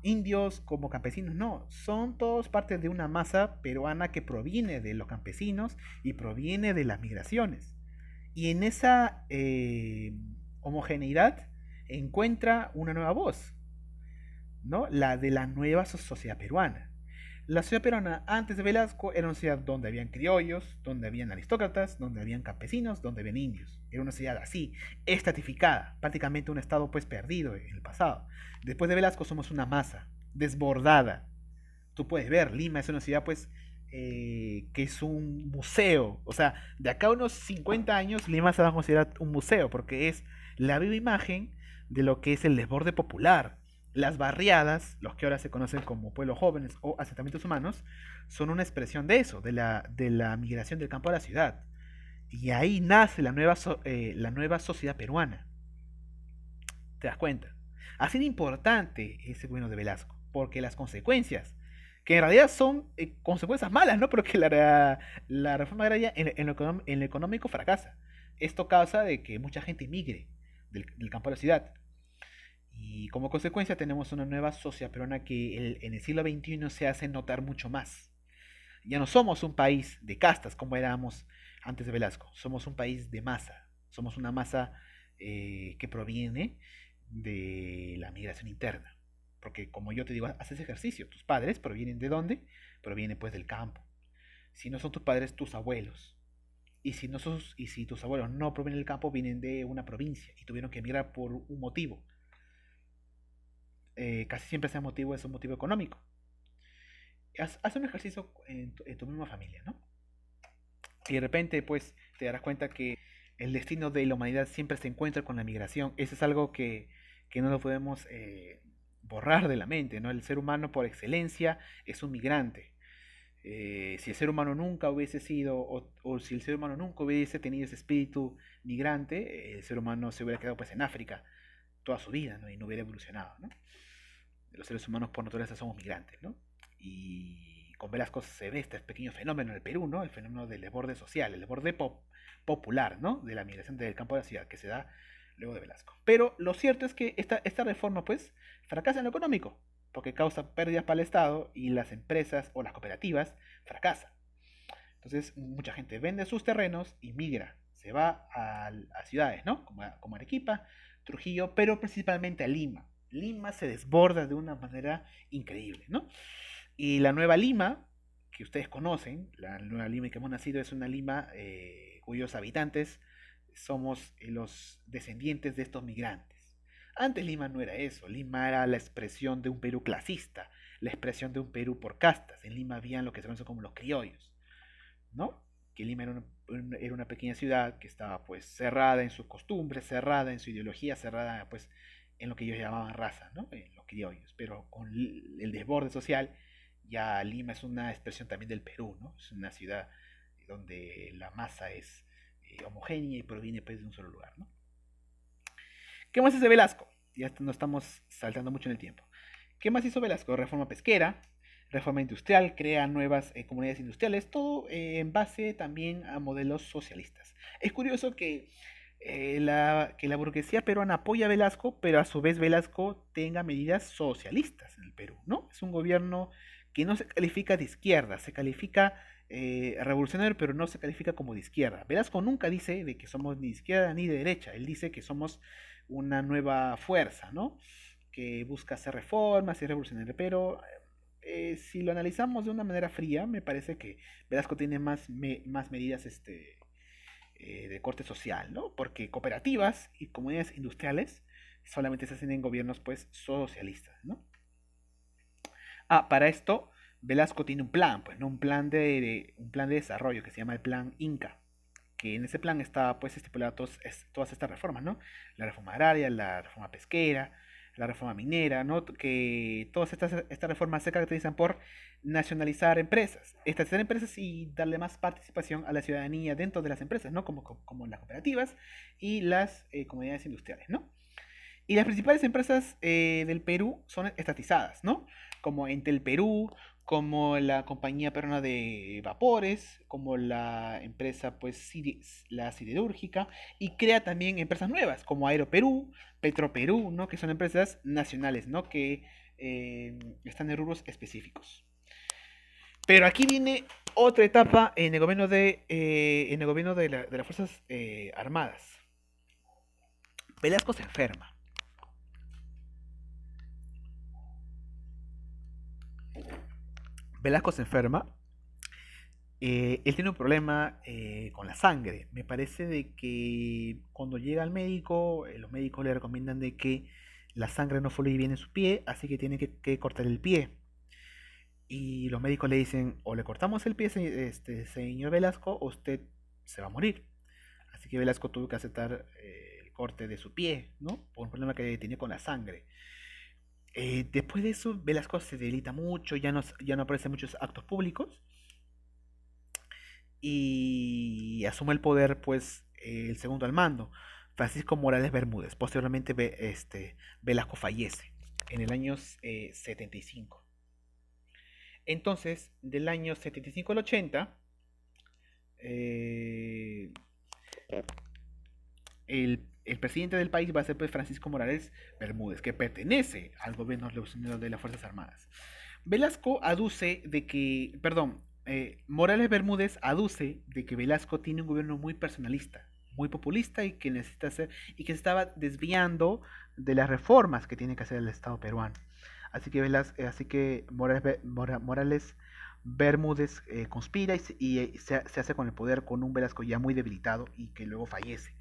indios, como campesinos, no, son todos parte de una masa peruana que proviene de los campesinos y proviene de las migraciones. Y en esa homogeneidad encuentra una nueva voz, ¿no? La de la nueva sociedad peruana. La sociedad peruana antes de Velasco era una sociedad donde habían criollos, donde habían aristócratas, donde habían campesinos, donde habían indios. Era una sociedad así, estratificada, prácticamente un estado pues perdido en el pasado. Después de Velasco somos una masa, desbordada. Tú puedes ver, Lima es una ciudad pues que es un museo. O sea, de acá a unos 50 años Lima se va a considerar un museo porque es la viva imagen de lo que es el desborde popular. Las barriadas, los que ahora se conocen como pueblos jóvenes o asentamientos humanos, son una expresión de eso, de la migración del campo a la ciudad. Y ahí nace la nueva sociedad peruana. ¿Te das cuenta? Así de importante ese gobierno de Velasco, porque las consecuencias, que en realidad son consecuencias malas, ¿no? Porque la reforma agraria en lo económico fracasa. Esto causa de que mucha gente migre del campo a la ciudad. Y como consecuencia tenemos una nueva sociedad peruana que en el siglo XXI se hace notar mucho más. Ya no somos un país de castas como éramos antes de Velasco, somos un país de masa, somos una masa que proviene de la migración interna. Porque como yo te digo, haces ejercicio, tus padres provienen de dónde? Provienen pues del campo. Si no son tus padres, tus abuelos. Y si tus abuelos no provienen del campo, vienen de una provincia y tuvieron que emigrar por un motivo. casi siempre ese motivo es un motivo económico. Haz un ejercicio en tu misma familia, ¿no? Y de repente, pues, te darás cuenta que el destino de la humanidad siempre se encuentra con la migración. Eso es algo que no lo podemos borrar de la mente, ¿no? El ser humano por excelencia es un migrante. Si el ser humano nunca hubiese sido, o si el ser humano nunca hubiese tenido ese espíritu migrante, el ser humano se hubiera quedado pues en África toda su vida, ¿no? Y no hubiera evolucionado, ¿no? Los seres humanos por naturaleza somos migrantes, ¿no? Y con Velasco se ve este pequeño fenómeno en el Perú, ¿no? El fenómeno del desborde social, el desborde popular, ¿no? De la migración del campo a la ciudad, que se da luego de Velasco. Pero lo cierto es que esta reforma, pues, fracasa en lo económico, porque causa pérdidas para el Estado y las empresas o las cooperativas fracasan. Entonces, mucha gente vende sus terrenos y migra, se va a ciudades, ¿no? Como Arequipa, Trujillo, pero principalmente a Lima. Lima se desborda de una manera increíble, ¿no? Y la Nueva Lima, que ustedes conocen, la Nueva Lima en que hemos nacido, es una Lima cuyos habitantes somos los descendientes de estos migrantes. Antes Lima no era eso, Lima era la expresión de un Perú clasista, la expresión de un Perú por castas. En Lima habían lo que se conoce como los criollos, ¿no? Que Lima era una pequeña ciudad que estaba pues cerrada en sus costumbres, cerrada en su ideología, cerrada pues en lo que ellos llamaban raza, ¿no? En los criollos. Pero con el desborde social, ya Lima es una expresión también del Perú, ¿no? Es una ciudad donde la masa es homogénea y proviene pues de un solo lugar, ¿no? ¿Qué más hace Velasco? Ya no estamos saltando mucho en el tiempo. ¿Qué más hizo Velasco? Reforma pesquera, reforma industrial, crea nuevas comunidades industriales, todo en base también a modelos socialistas. Es curioso que la burguesía peruana apoya a Velasco, pero a su vez Velasco tenga medidas socialistas en el Perú, ¿no? Es un gobierno que no se califica de izquierda, se califica revolucionario, pero no se califica como de izquierda. Velasco nunca dice de que somos ni de izquierda ni de derecha, él dice que somos una nueva fuerza, ¿no? Que busca hacer reformas y revolucionario, pero si lo analizamos de una manera fría, me parece que Velasco tiene más medidas de corte social, ¿no? Porque cooperativas y comunidades industriales solamente se hacen en gobiernos pues socialistas, ¿no? Para esto Velasco tiene un plan, pues, ¿no? Un plan de desarrollo que se llama el Plan Inca, que en ese plan está pues estipulada todas estas reformas, ¿no? La reforma agraria, la reforma pesquera, la reforma minera, ¿no? Que todas estas reformas se caracterizan por nacionalizar empresas, estatizar empresas y darle más participación a la ciudadanía dentro de las empresas, ¿no? Como las cooperativas y las comunidades industriales, ¿no? Y las principales empresas del Perú son estatizadas, ¿no? Como Entel Perú, como la compañía peruana de vapores, como la empresa, pues, la siderúrgica, y crea también empresas nuevas, como Aeroperú, Petroperú, ¿no? Que son empresas nacionales, ¿no? Que están en rubros específicos. Pero aquí viene otra etapa en el gobierno de las Fuerzas Armadas. Velasco se enferma. Velasco se enferma. Él tiene un problema con la sangre. Me parece de que cuando llega al médico, los médicos le recomiendan de que la sangre no fluye bien en su pie, así que tiene que cortar el pie. Y los médicos le dicen, o le cortamos el pie, señor Velasco, o usted se va a morir. Así que Velasco tuvo que aceptar el corte de su pie, ¿no? Por un problema que tenía con la sangre. Después de eso, Velasco se debilita mucho, ya no aparece en muchos actos públicos y asume el poder, pues, el segundo al mando, Francisco Morales Bermúdez. Posteriormente, Velasco fallece en el año 75. Entonces, del año 75 al 80, eh, el presidente del país va a ser pues, Francisco Morales Bermúdez, que pertenece al gobierno revolucionario de las Fuerzas Armadas. Velasco aduce de que, perdón, Morales Bermúdez aduce de que Velasco tiene un gobierno muy personalista, muy populista y que necesita hacer y que se estaba desviando de las reformas que tiene que hacer el Estado peruano. Así que Morales Bermúdez conspira se hace con el poder con un Velasco ya muy debilitado y que luego fallece.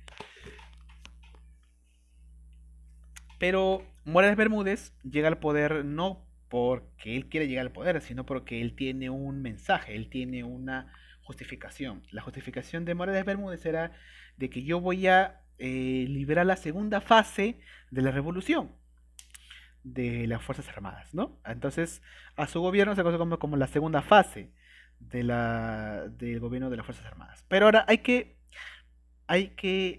Pero Morales Bermúdez llega al poder no porque él quiere llegar al poder, sino porque él tiene un mensaje, él tiene una justificación. La justificación de Morales Bermúdez era de que yo voy a liberar la segunda fase de la revolución de las Fuerzas Armadas, ¿no? Entonces, a su gobierno se conoce como la segunda fase del gobierno de las Fuerzas Armadas. Pero ahora hay que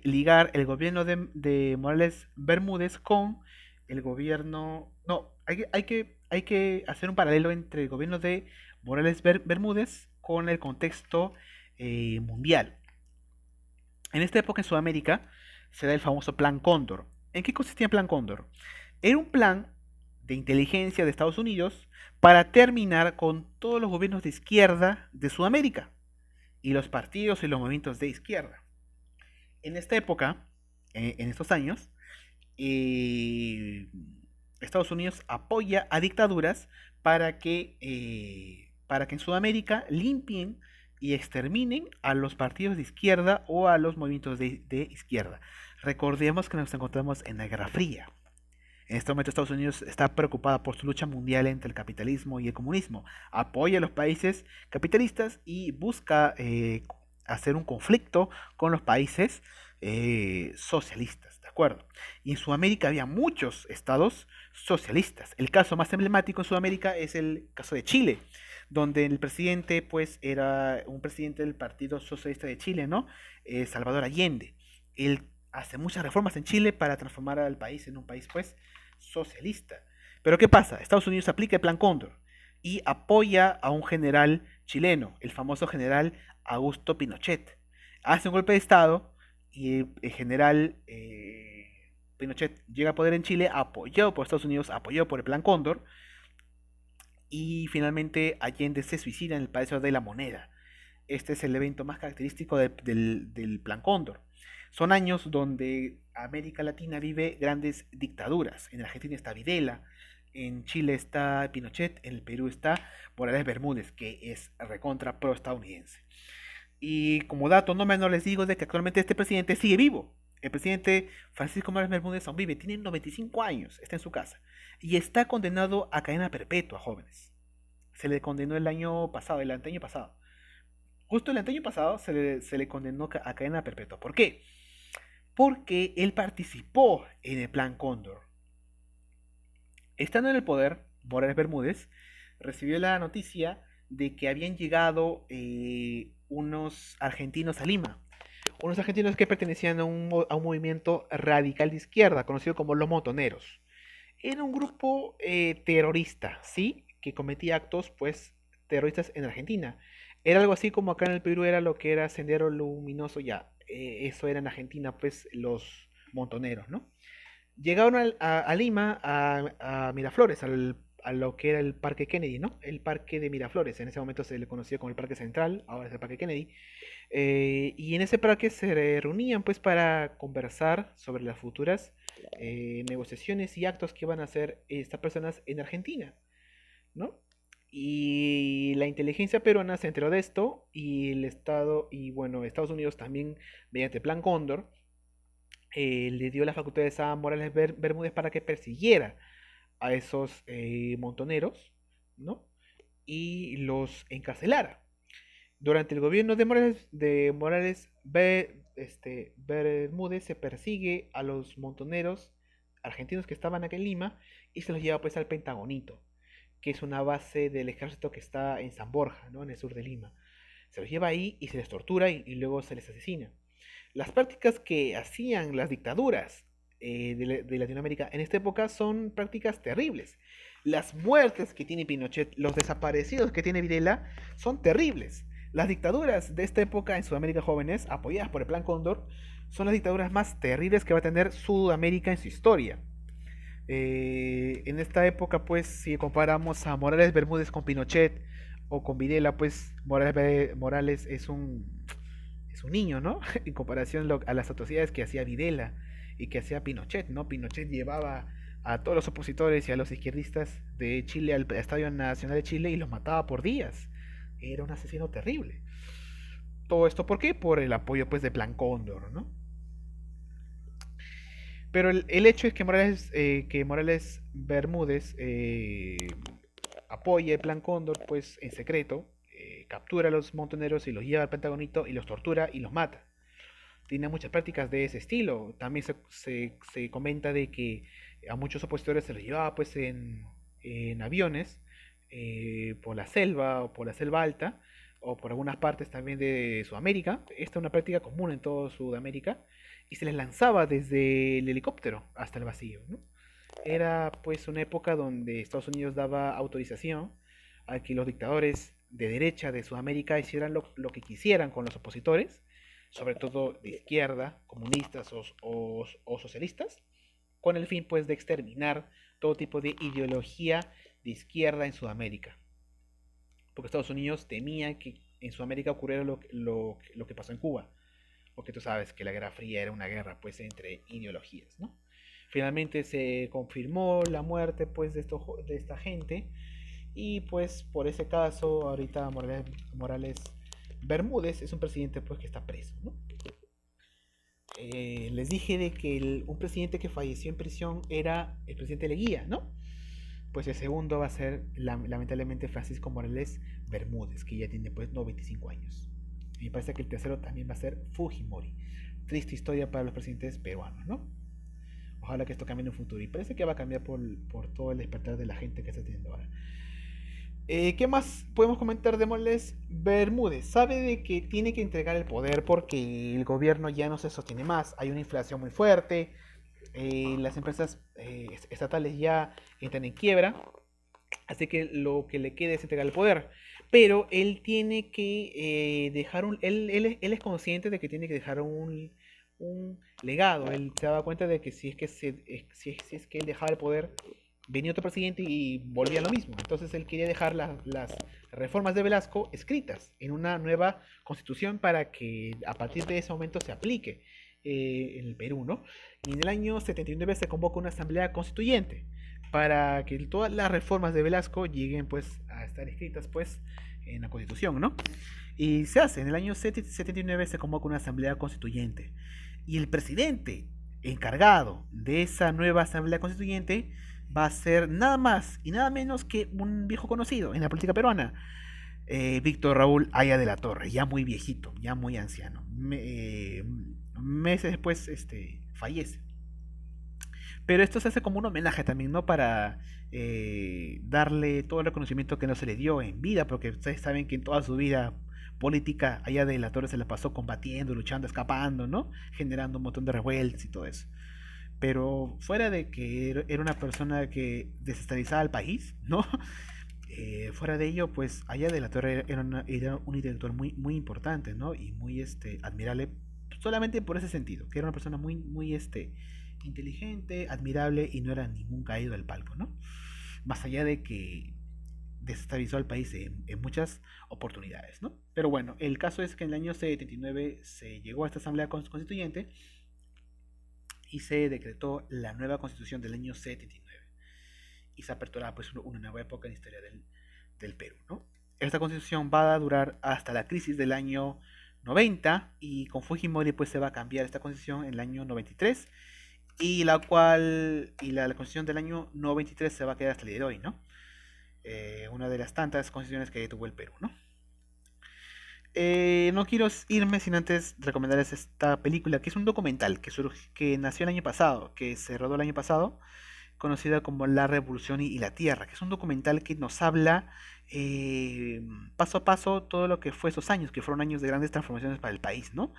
ligar el gobierno de Morales Bermúdez con el gobierno. No, hay que hacer un paralelo entre el gobierno de Morales Bermúdez con el contexto mundial. En esta época en Sudamérica se da el famoso Plan Cóndor. ¿En qué consistía el Plan Cóndor? Era un plan de inteligencia de Estados Unidos para terminar con todos los gobiernos de izquierda de Sudamérica y los partidos y los movimientos de izquierda. En esta época, en estos años, eh, Estados Unidos apoya a dictaduras para que en Sudamérica limpien y exterminen a los partidos de izquierda o a los movimientos de izquierda. Recordemos que nos encontramos en la Guerra Fría. En este momento Estados Unidos está preocupada por su lucha mundial entre el capitalismo y el comunismo. Apoya a los países capitalistas y busca hacer un conflicto con los países socialistas, ¿de acuerdo? Y en Sudamérica había muchos estados socialistas. El caso más emblemático en Sudamérica es el caso de Chile, donde el presidente pues era un presidente del Partido Socialista de Chile, ¿no? Salvador Allende. Él hace muchas reformas en Chile para transformar al país en un país pues socialista. Pero ¿qué pasa? Estados Unidos aplica el Plan Cóndor y apoya a un general chileno, el famoso general Augusto Pinochet. Hace un golpe de Estado y el general Pinochet llega a poder en Chile, apoyado por Estados Unidos, apoyado por el Plan Cóndor, y finalmente Allende se suicida en el Palacio de la Moneda. Este es el evento más característico del Plan Cóndor. Son años donde América Latina vive grandes dictaduras. En Argentina está Videla, en Chile está Pinochet, en el Perú está Morales Bermúdez, que es recontra pro-estadounidense. Y como dato no menor les digo de que actualmente este presidente sigue vivo. El presidente Francisco Morales Bermúdez aún vive, tiene 95 años, está en su casa. Y está condenado a cadena perpetua, jóvenes. Se le condenó el año pasado, el anteaño pasado. Justo el año pasado se le condenó a cadena perpetua. ¿Por qué? Porque él participó en el Plan Cóndor. Estando en el poder, Morales Bermúdez recibió la noticia de que habían llegado unos argentinos a Lima. Unos argentinos que pertenecían a un movimiento radical de izquierda, conocido como los Montoneros. Era un grupo terrorista, ¿sí? Que cometía actos, pues, terroristas en Argentina. Era algo así como acá en el Perú era lo que era Sendero Luminoso, ya. Eso era en Argentina, pues, los montoneros, ¿no? Llegaron a Lima, a Miraflores, a lo que era el Parque Kennedy, ¿no? El Parque de Miraflores. En ese momento se le conocía como el Parque Central, ahora es el Parque Kennedy. Y en ese parque se reunían, pues, para conversar sobre las futuras negociaciones y actos que iban a hacer estas personas en Argentina, ¿no? Y la inteligencia peruana se enteró de esto y el Estado, y bueno, Estados Unidos también, mediante Plan Cóndor, le dio las facultades a Morales Bermúdez para que persiguiera a esos montoneros, ¿no? Y los encarcelara. Durante el gobierno de Morales Bermúdez se persigue a los montoneros argentinos que estaban aquí en Lima y se los lleva pues al Pentagonito, que es una base del ejército que está en San Borja, ¿no? En el sur de Lima. Se los lleva ahí y se les tortura y luego se les asesina. Las prácticas que hacían las dictaduras de Latinoamérica en esta época son prácticas terribles. Las muertes que tiene Pinochet, los desaparecidos que tiene Videla, son terribles. Las dictaduras de esta época en Sudamérica, jóvenes, apoyadas por el Plan Cóndor, son las dictaduras más terribles que va a tener Sudamérica en su historia. En esta época, pues, si comparamos a Morales Bermúdez con Pinochet o con Videla, pues Morales es un niño, ¿no? En comparación a las atrocidades que hacía Videla y que hacía Pinochet, ¿no? Pinochet llevaba a todos los opositores y a los izquierdistas de Chile al Estadio Nacional de Chile y los mataba por días. Era un asesino terrible. Todo esto, ¿por qué? Por el apoyo, pues, de Plan Cóndor, ¿no? Pero el hecho es que Morales Bermúdez apoya el Plan Cóndor, pues en secreto, captura a los montoneros y los lleva al Pentagonito y los tortura y los mata. Tiene muchas prácticas de ese estilo. También se comenta de que a muchos opositores se los llevaba pues en aviones por la selva o por la selva alta o por algunas partes también de Sudamérica. Esta es una práctica común en toda Sudamérica y se les lanzaba desde el helicóptero hasta el vacío, ¿no? Era pues una época donde Estados Unidos daba autorización a que los dictadores de derecha de Sudamérica hicieran lo que quisieran con los opositores, sobre todo de izquierda, comunistas o socialistas, con el fin pues de exterminar todo tipo de ideología de izquierda en Sudamérica. Porque Estados Unidos temía que en Sudamérica ocurriera lo que pasó en Cuba, porque tú sabes que la Guerra Fría era una guerra pues entre ideologías, ¿no? Finalmente se confirmó la muerte pues de esta gente y pues por ese caso ahorita Morales Bermúdez es un presidente pues que está preso, ¿no? Les dije de que un presidente que falleció en prisión era el presidente Leguía, ¿no? Pues el segundo va a ser lamentablemente Francisco Morales Bermúdez, que ya tiene pues 95 años. Y me parece que el tercero también va a ser Fujimori. Triste historia para los presidentes peruanos, ¿no? Ojalá que esto cambie en un futuro. Y parece que va a cambiar por todo el despertar de la gente que está teniendo ahora. ¿Qué más podemos comentar de Morales Bermúdez? Sabe de que tiene que entregar el poder porque el gobierno ya no se sostiene más. Hay una inflación muy fuerte. Las empresas estatales ya entran en quiebra. Así que lo que le queda es entregar el poder. Pero él tiene que dejar un... Él es consciente de que tiene que dejar un legado. Él se daba cuenta de que si es que él dejaba el poder, venía otro presidente y volvía a lo mismo. Entonces él quería dejar las reformas de Velasco escritas en una nueva constitución para que a partir de ese momento se aplique en el Perú, ¿no? Y en el año 79 se convoca una asamblea constituyente para que todas las reformas de Velasco lleguen pues a estar escritas pues en la constitución, ¿no? Y se hace, en el año 79 se convoca una asamblea constituyente y el presidente encargado de esa nueva asamblea constituyente va a ser nada más y nada menos que un viejo conocido en la política peruana, Víctor Raúl Haya de la Torre, ya muy viejito, ya muy anciano. Meses después fallece. Pero esto se hace como un homenaje también, ¿no? Para darle todo el reconocimiento que no se le dio en vida, porque ustedes saben que en toda su vida política, allá de la Torre se la pasó combatiendo, luchando, escapando, ¿no? Generando un montón de revueltas y todo eso. Pero fuera de que era una persona que desestabilizaba al país, ¿no? Fuera de ello, pues allá de la Torre era un intelectual muy, muy importante, ¿no? Y muy admirable solamente por ese sentido, que era una persona muy, muy inteligente, admirable y no era ningún caído del palco, ¿no? Más allá de que desestabilizó al país en muchas oportunidades, ¿no? Pero bueno, el caso es que en el año 79 se llegó a esta asamblea constituyente y se decretó la nueva constitución del año 79 y se aperturaba pues una nueva época en la historia del Perú, ¿no? Esta constitución va a durar hasta la crisis del año 90 y con Fujimori pues se va a cambiar esta constitución en el año 93 y la constitución del año 93 se va a quedar hasta el día de hoy, ¿no? Una de las tantas constituciones que tuvo el Perú, ¿no? No quiero irme sin antes recomendarles esta película, que es un documental que nació el año pasado, que se rodó el año pasado, conocida como La Revolución y la Tierra, que es un documental que nos habla paso a paso todo lo que fue esos años, que fueron años de grandes transformaciones para el país, ¿no?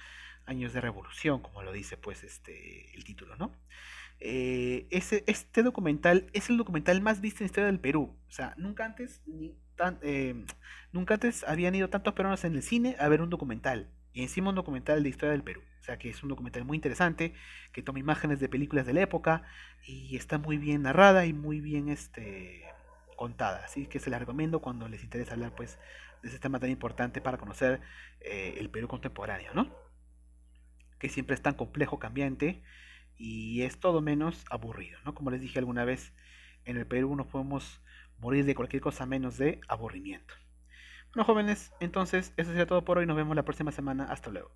Años de revolución, como lo dice pues el título, ¿no? Este documental es el documental más visto en la historia del Perú. O sea, nunca antes habían ido tantos peruanos en el cine a ver un documental. Y encima un documental de historia del Perú. O sea, que es un documental muy interesante, que toma imágenes de películas de la época y está muy bien narrada y muy bien contada. Así que se la recomiendo cuando les interesa hablar pues de ese tema tan importante para conocer el Perú contemporáneo, ¿no? Que siempre es tan complejo, cambiante y es todo menos aburrido, ¿no? Como les dije alguna vez, en el Perú nos podemos morir de cualquier cosa menos de aburrimiento. Bueno, jóvenes, entonces eso sería todo por hoy. Nos vemos la próxima semana. Hasta luego.